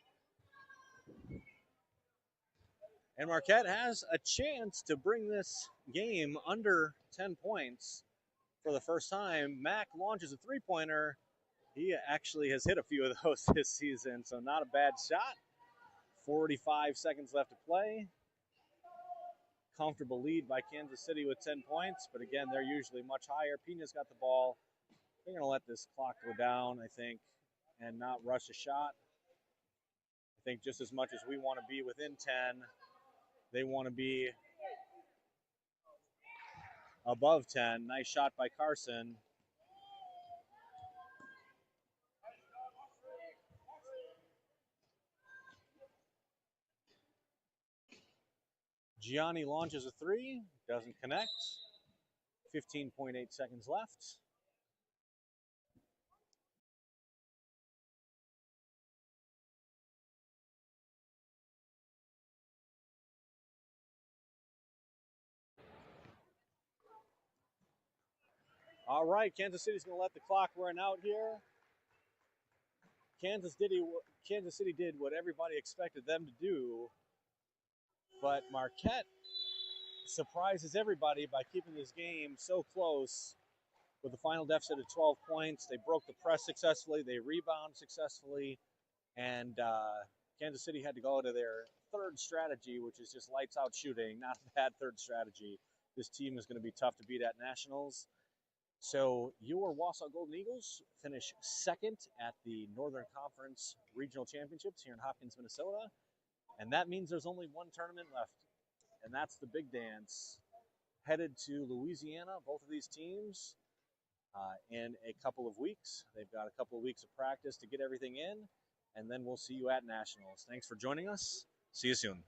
And Marquette has a chance to bring this game under 10 points for the first time. Mack launches a three-pointer. He actually has hit a few of those this season, so not a bad shot. 45 seconds left to play. Comfortable lead by Kansas City with 10 points, but again, they're usually much higher. Pena's got the ball. They're going to let this clock go down, I think, and not rush a shot. I think just as much as we want to be within 10, they want to be above 10. Nice shot by Carson. Gianni launches a three, doesn't connect. 15.8 seconds left. All right, Kansas City's going to let the clock run out here. Kansas City did what everybody expected them to do, but Marquette surprises everybody by keeping this game so close with a final deficit of 12 points. They broke the press successfully. They rebounded successfully. And Kansas City had to go to their third strategy, which is just lights out shooting. Not a bad third strategy. This team is going to be tough to beat at Nationals. So your Wausau Golden Eagles finish second at the Northern Conference Regional Championships here in Hopkins, Minnesota. And that means there's only one tournament left. And that's the Big Dance. Headed to Louisiana, both of these teams, in a couple of weeks. They've got a couple of weeks of practice to get everything in, and then we'll see you at Nationals. Thanks for joining us. See you soon.